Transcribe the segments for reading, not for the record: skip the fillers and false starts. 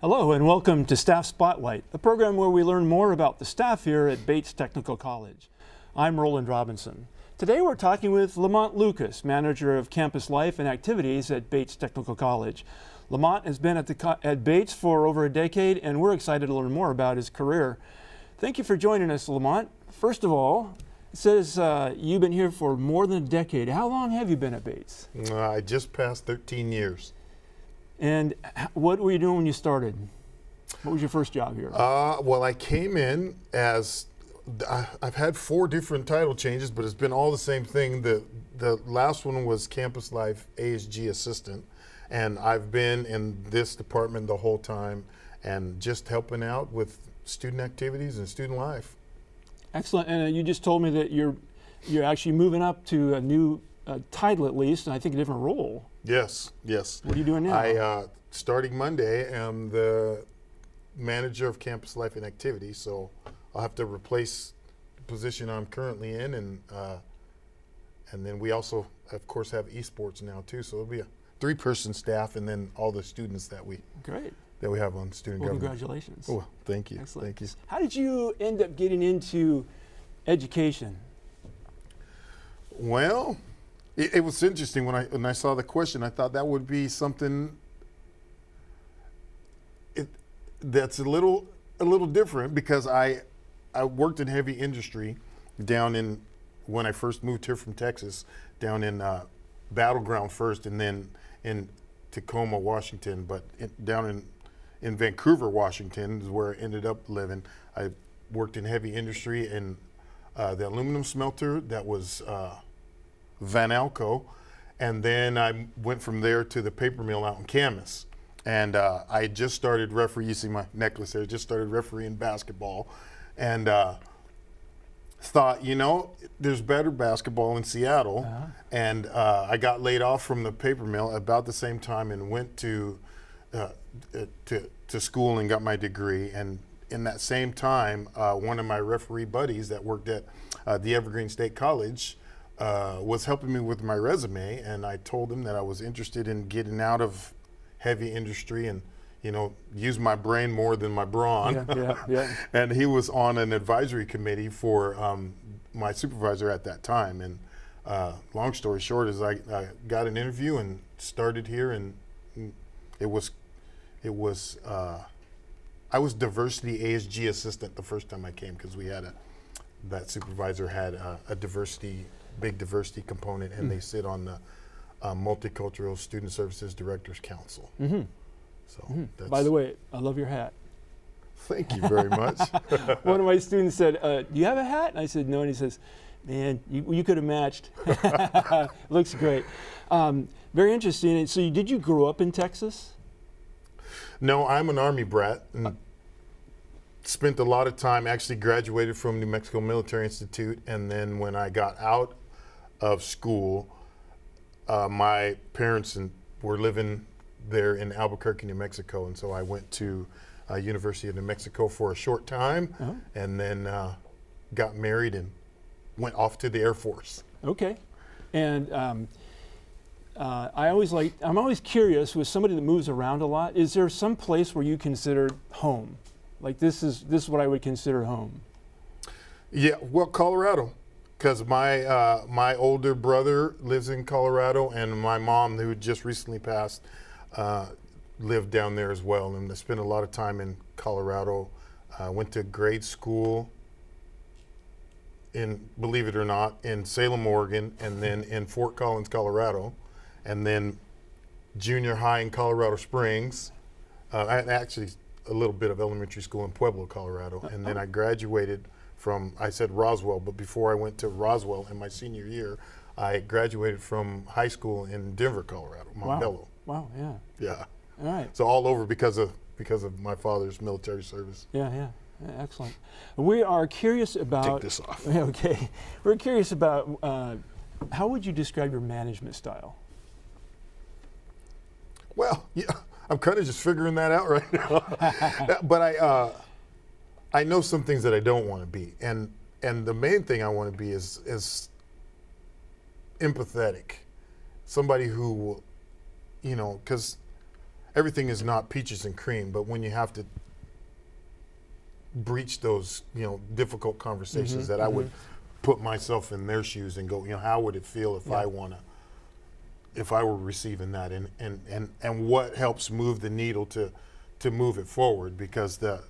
Hello and welcome to Staff Spotlight, a program where we learn more about the staff here at Bates Technical College. I'm Roland Robinson. Today we're talking with LeMont Lucas, Manager of Campus Life and Activities at Bates Technical College. LeMont has been at Bates for over a decade, and we're excited to learn more about his career. Thank you for joining us, LeMont. First of all, it says you've been here for more than a decade. How long have you been at Bates? I just passed 13 years. And what were you doing when you started? What was your first job here? Well, I came in as, I've had 4 different title changes, but it's been all the same thing. The last one was Campus Life ASG Assistant, and I've been in this department the whole time and just helping out with student activities and student life. Excellent. And you just told me that you're actually moving up to a new title at least, and I think a different role. Yes, yes. What are you doing now? Starting Monday, am the manager of Campus Life and Activities, so I'll have to replace the position I'm currently in, and then we also, of course, have esports now too. So it'll be a 3-person staff, and then all the students that we have on student government. Congratulations. Oh, thank you. Excellent. Thank you. How did you end up getting into education? Well, it was interesting when I saw the question. I thought that would be something that's a little different, because I worked in heavy industry down in, when I first moved here from Texas, down in Battleground first, and then in Tacoma, Washington. But down in Vancouver, Washington is where I ended up living. I worked in heavy industry in the aluminum smelter that was Van Alco, and then I went from there to the paper mill out in Camas. And I just started refereeing. You see my necklace there. Just started refereeing basketball, and thought, there's better basketball in Seattle. Uh-huh. And I got laid off from the paper mill about the same time, and went to school and got my degree. And in that same time, one of my referee buddies that worked at the Evergreen State College was helping me with my resume, and I told him that I was interested in getting out of heavy industry and use my brain more than my brawn. Yeah. And he was on an advisory committee for my supervisor at that time. And long story short is I got an interview and started here, and I was diversity ASG assistant the first time I came, because we had that supervisor had a big diversity component, and they sit on the Multicultural Student Services Directors Council. Mm-hmm. So by the way, I love your hat. Thank you very much. One of my students said, do you have a hat? And I said, no. And he says, man, you could have matched. Looks great. Very interesting. And so did you grow up in Texas? No, I'm an Army brat. And spent a lot of time, actually graduated from New Mexico Military Institute, and then when I got out of school, my parents were living there in Albuquerque, New Mexico, and so I went to University of New Mexico for a short time, and then got married and went off to the Air Force. Okay. And I'm always curious with somebody that moves around a lot, is there some place where you consider home? Like this is what I would consider home. Yeah, well, Colorado, because my older brother lives in Colorado, and my mom, who just recently passed, lived down there as well, and I spent a lot of time in Colorado. Went to grade school in, believe it or not, in Salem, Oregon, and then in Fort Collins, Colorado, and then junior high in Colorado Springs. Actually, a little bit of elementary school in Pueblo, Colorado, and then I graduated from, I said Roswell, but before I went to Roswell in my senior year, I graduated from high school in Denver, Colorado, Montbello. Wow, yeah. Yeah. All right. So all over because of because of my father's military service. Yeah, yeah. Excellent. We are curious about. Take this off. Okay. We're curious about how would you describe your management style? Well, yeah, I'm kind of just figuring that out right now. But I know some things that I don't want to be, and the main thing I want to be is empathetic. Somebody who will, because everything is not peaches and cream, but when you have to breach those, difficult conversations, that I would put myself in their shoes and go, how would it feel if if I were receiving that, and what helps move the needle to move it forward, because the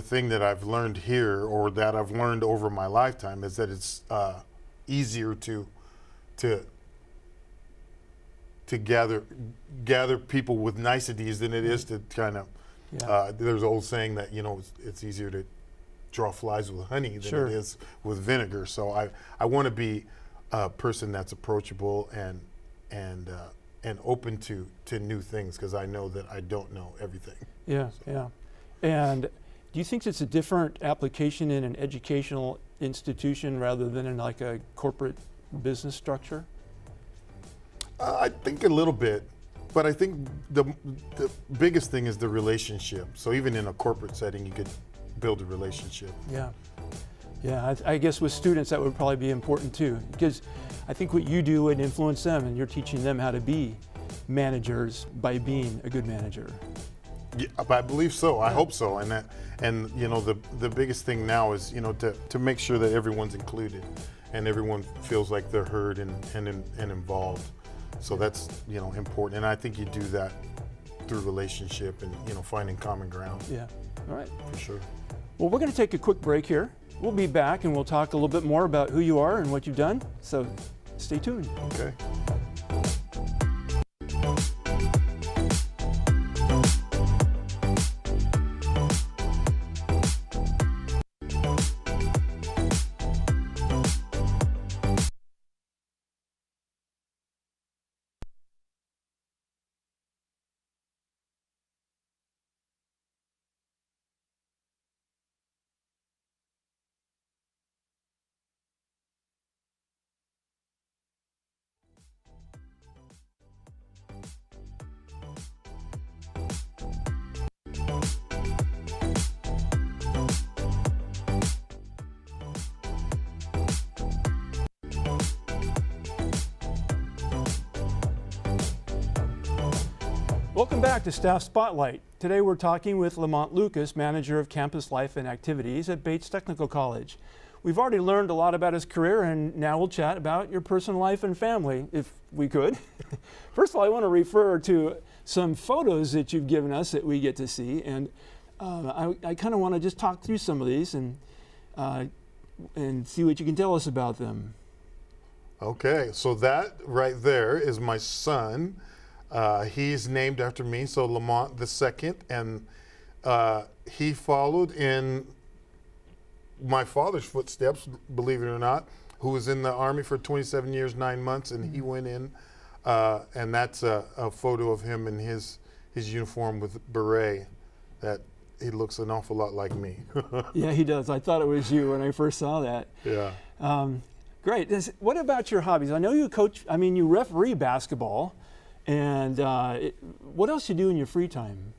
thing that I've learned here, or that I've learned over my lifetime, is that it's easier to gather people with niceties than it is to kind of. There's an old saying that it's easier to draw flies with honey than it is with vinegar. So I want to be a person that's approachable and open to new things, because I know that I don't know everything. Yeah, so. Yeah. And do you think it's a different application in an educational institution rather than in like a corporate business structure? I think a little bit, but I think the biggest thing is the relationship. So even in a corporate setting, you could build a relationship. Yeah. Yeah, I guess with students that would probably be important too, because I think what you do would influence them, and you're teaching them how to be managers by being a good manager. Yeah, I believe so. I hope so. And the biggest thing now is to make sure that everyone's included and everyone feels like they're heard and involved. So that's important, and I think you do that through relationship and finding common ground. Yeah. All right. For sure. Well, we're going to take a quick break here. We'll be back and we'll talk a little bit more about who you are and what you've done. So stay tuned. Okay. Welcome back to Staff Spotlight. Today we're talking with LeMont Lucas, Manager of Campus Life and Activities at Bates Technical College. We've already learned a lot about his career, and now we'll chat about your personal life and family, if we could. First of all, I want to refer to some photos that you've given us that we get to see, and I kind of want to just talk through some of these and see what you can tell us about them. Okay, so that right there is my son. He's named after me, so LeMont II, and he followed in my father's footsteps, believe it or not, who was in the Army for 27 years, 9 months, and he went in, and that's a photo of him in his uniform with beret. That he looks an awful lot like me. Yeah, he does. I thought it was you when I first saw that. Yeah. Great. What about your hobbies? I know you you referee basketball. And what else you do in your free time?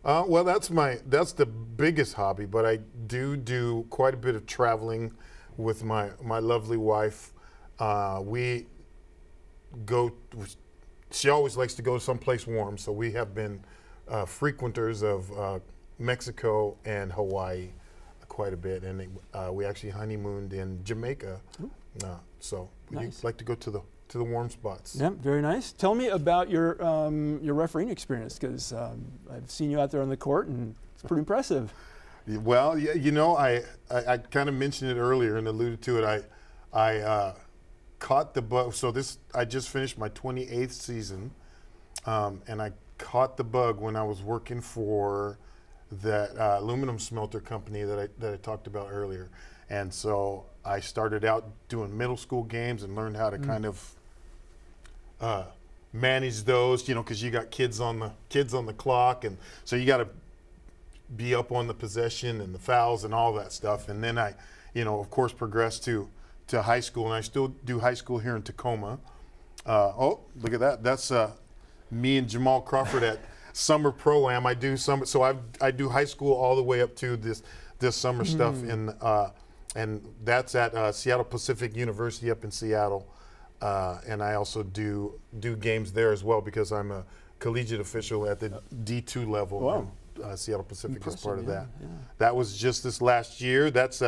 Well, that's the biggest hobby, but I do quite a bit of traveling with my lovely wife. She always likes to go someplace warm, so we have been frequenters of Mexico and Hawaii quite a bit, and we actually honeymooned in Jamaica. So we like to go to the warm spots. Yeah, very nice. Tell me about your refereeing experience, because I've seen you out there on the court, and it's pretty impressive. Well, I kind of mentioned it earlier and alluded to it. I caught the bug. So I just finished my 28th season, and I caught the bug when I was working for that aluminum smelter company that I talked about earlier. And so I started out doing middle school games and learned how to kind of manage those, you know, because you got kids on the clock, and so you got to be up on the possession and the fouls and all that stuff. And then I, you know, of course, progressed to high school, and I still do high school here in Tacoma. Oh, look at that! That's me and Jamal Crawford at summer pro-am. I do summer, so I do high school all the way up to this summer stuff, and that's at Seattle Pacific University up in Seattle. And I also do games there as well because I'm a collegiate official at the D2 level. Wow. And, Seattle Pacific Impressive, is part of that. yeah. That was just this last year. That's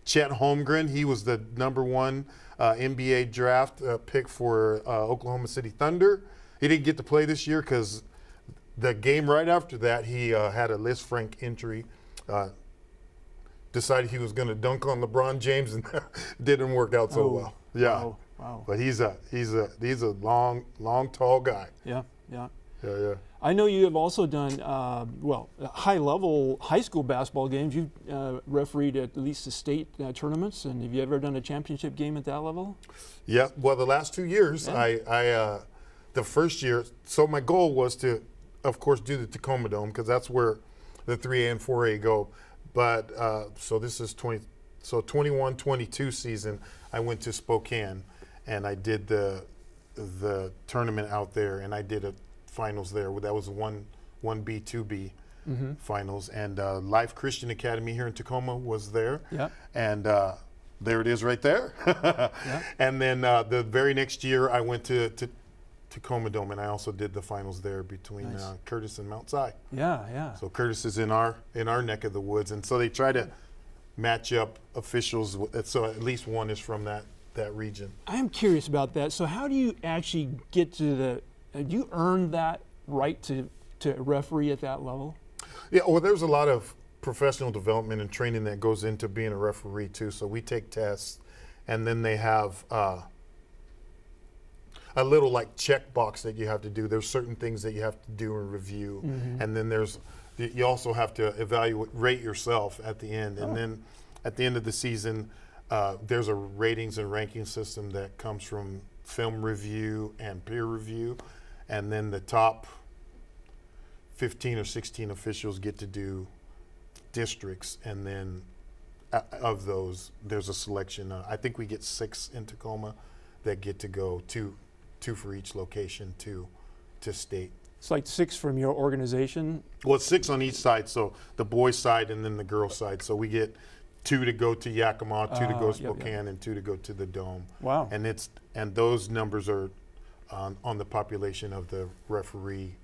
Chet Holmgren. He was the #1 NBA draft pick for Oklahoma City Thunder. He didn't get to play this year because the game right after that, he had a Liz Frank injury. Decided he was going to dunk on LeBron James, and didn't work out so well. Yeah. Wow. But he's a long, tall guy. Yeah. Yeah. I know you have also done high-level high school basketball games. You've refereed at least the state tournaments, and have you ever done a championship game at that level? Yeah. Well, the last 2 years, Yeah. the first year. So my goal was to, of course, do the Tacoma Dome because that's where the 3A and 4A go. But so this is 21-22 season. I went to Spokane, and I did the tournament out there, and I did a finals there. That was 1B, 2B finals, and Life Christian Academy here in Tacoma was there. Yeah. And there it is right there. Yeah. And then the very next year, I went to Tacoma Dome, and I also did the finals there between Nice. Curtis and Mount Si. Yeah. So Curtis is in our neck of the woods, and so they try to match up officials, so at least one is from that region. I'm curious about that. So how do you actually get to do you earn that right to referee at that level? Yeah, well, there's a lot of professional development and training that goes into being a referee too. So we take tests, and then they have a little like checkbox that you have to do. There's certain things that you have to do and review, and then you also have to rate yourself at the end, and then at the end of the season, there's a ratings and ranking system that comes from film review and peer review, and then the top 15 or 16 officials get to do districts, and then of those, there's a selection. I think we get 6 in Tacoma that get to go, two for each location to state. It's like 6 from your organization. Well, it's 6 on each side, so the boys' side and then the girls' side. So we get 2 to go to Yakima, 2 to go to Spokane, and 2 to go to the Dome. Wow. And those numbers are on the population of the referee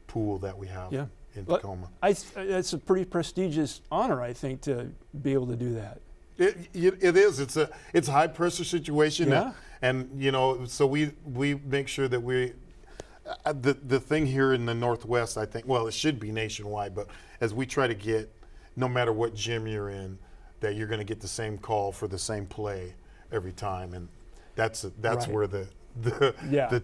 pool that we have in Tacoma. It's a pretty prestigious honor, I think, to be able to do that. It is. It's a high pressure situation. Yeah. And you know, so we make sure that the thing here in the Northwest, I think, well, it should be nationwide, but as we try to get, no matter what gym you're in, that you're going to get the same call for the same play every time, and that's Right. where the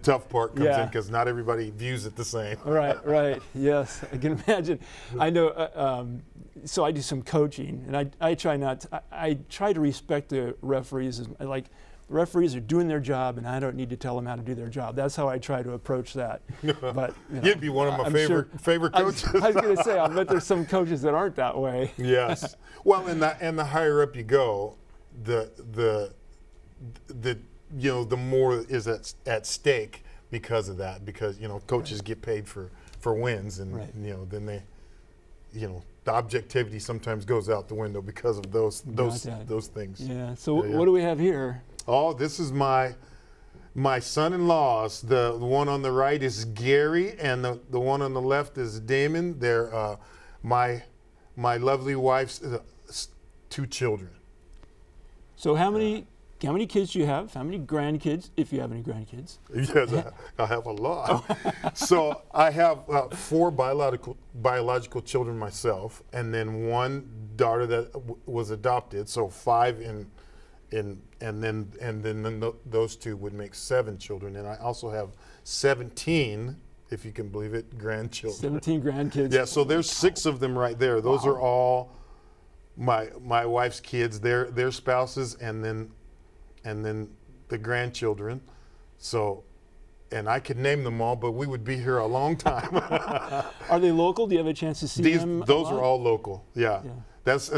tough part comes in, because not everybody views it the same. Right. Yes, I can imagine. I know. So I do some coaching, and I try to respect the referees. Like, referees are doing their job, and I don't need to tell them how to do their job. That's how I try to approach that. But You'd be one of my favorite coaches. I was going to say, I bet there's some coaches that aren't that way. Yes. Well, and the higher up you go, the more is at stake because of that. Because coaches get paid for wins, and then they, the objectivity sometimes goes out the window because of those things. Yeah. So what do we have here? Oh, this is my son-in-laws. The one on the right is Gary, and the one on the left is Damon. They're my lovely wife's 2 children. So how many kids do you have? How many grandkids, if you have any grandkids? Yes, I have a lot. So I have 4 biological children myself, and then 1 daughter that was adopted. So 5 and then those 2 would make 7 children, and I also have 17, if you can believe it, grandchildren. 17 grandkids. Yeah, so there's 6 of them right there. Those are all my wife's kids, their spouses, and then the grandchildren. So, and I could name them all, but we would be here a long time. Are they local? Do you have a chance to see them? Those are all local. Yeah. Yeah. That's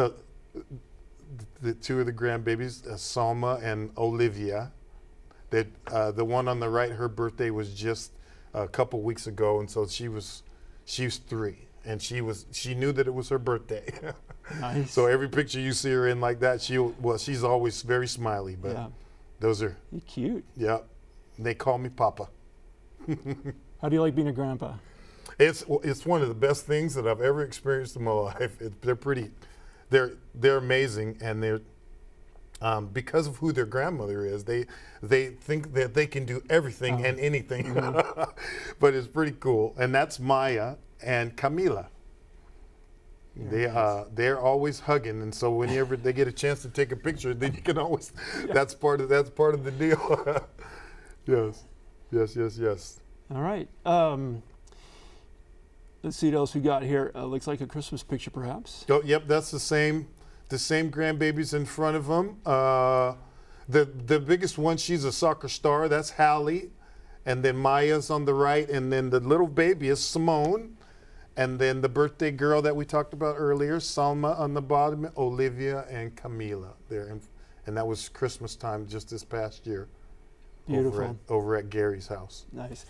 the two of the grandbabies, Salma and Olivia. That the one on the right, her birthday was just a couple weeks ago, and so she was 3, and she knew that it was her birthday. Nice. So every picture you see her in like that, she's always very smiley. But Yeah. those are You're cute. yeah. They call me Papa. How do you like being a grandpa? It's one of the best things that I've ever experienced in my life. They're amazing, and they're because of who their grandmother is. They think that they can do everything and anything, but it's pretty cool. And that's Maya and Camila. They're always hugging, and so whenever they get a chance to take a picture, then you can always. That's part of the deal. Yes. All right. Let's see what else we got here. Looks like a Christmas picture, perhaps. Oh, yep, that's the same grandbabies in front of them. The biggest one, she's a soccer star. That's Hallie, and then Maya's on the right, and then the little baby is Simone, and then the birthday girl that we talked about earlier, Salma on the bottom, Olivia and Camila there, and that was Christmas time just this past year. Beautiful. Over at Gary's house. Nice.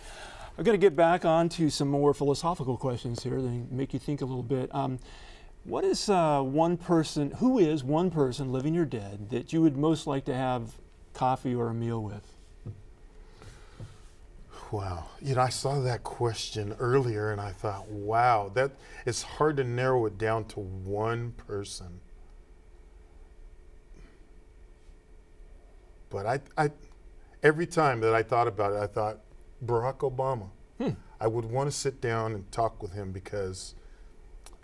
I'm going to get back on to some more philosophical questions here that make you think a little bit. Who is one person living or dead, that you would most like to have coffee or a meal with? Wow. I saw that question earlier and I thought, wow, that it's hard to narrow it down to one person. But I every time that I thought about it, I thought Barack Obama. I would want to sit down and talk with him because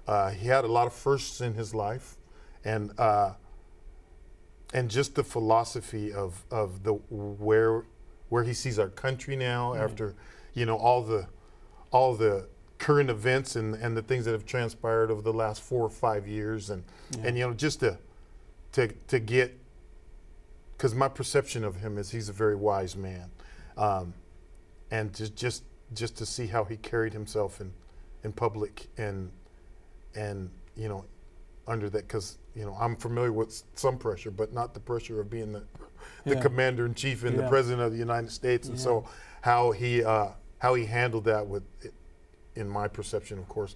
he had a lot of firsts in his life, and just the philosophy of the where he sees our country now after all the current events and the things that have transpired over the last 4 or 5 years, and just to get. Because my perception of him is he's a very wise man, and just to see how he carried himself in public and under that, because I'm familiar with some pressure, but not the pressure of being the commander in chief and the president of the United States, and so how he handled that with, in my perception, of course,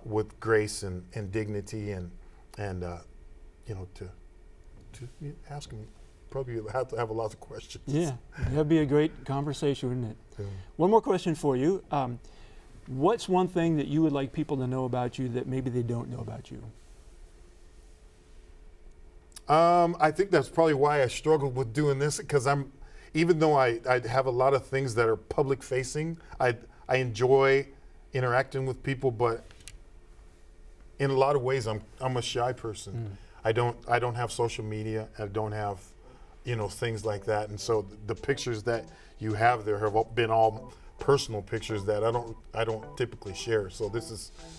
with grace and dignity and to ask him. Probably have to have a lot of questions. Yeah, that'd be a great conversation, wouldn't it? Yeah. One more question for you. What's one thing that you would like people to know about you that maybe they don't know about you? I think that's probably why I struggled with doing this, because even though I have a lot of things that are public facing, I enjoy interacting with people, but in a lot of ways I'm a shy person. I don't have social media. I don't have things like that, and so the pictures that you have there have been all personal pictures that I don't typically share. So this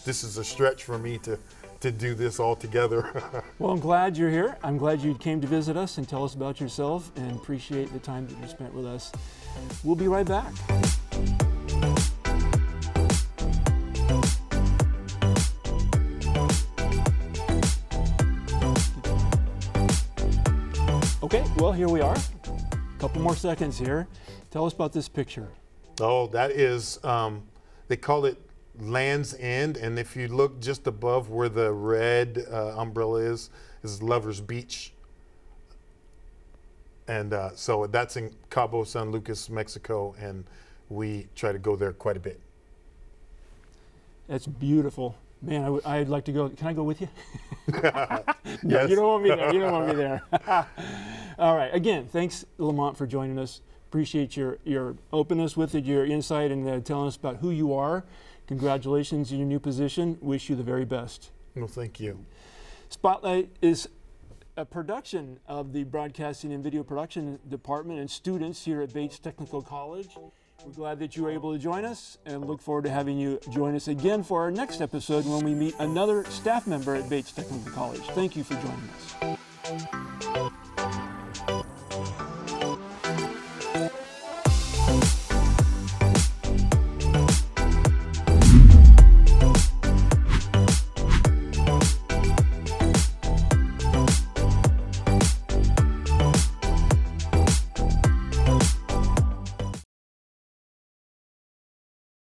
is a stretch for me to do this all together. Well, I'm glad you're here. I'm glad you came to visit us and tell us about yourself, and appreciate the time that you spent with us. We'll be right back. Okay, well, here we are. A couple more seconds here. Tell us about this picture. Oh, that is, they call it Land's End, and if you look just above where the red umbrella is Lover's Beach. And so that's in Cabo San Lucas, Mexico, and we try to go there quite a bit. That's beautiful. Man, I'd like to go. Can I go with you? No, Yes. you don't want me there. You don't want me there. All right. Again, thanks, LeMont, for joining us. Appreciate your openness with it, your insight, and telling us about who you are. Congratulations on your new position. Wish you the very best. Well, thank you. Spotlight is a production of the Broadcasting and Video Production Department and students here at Bates Technical College. We're glad that you were able to join us, and look forward to having you join us again for our next episode when we meet another staff member at Bates Technical College. Thank you for joining us.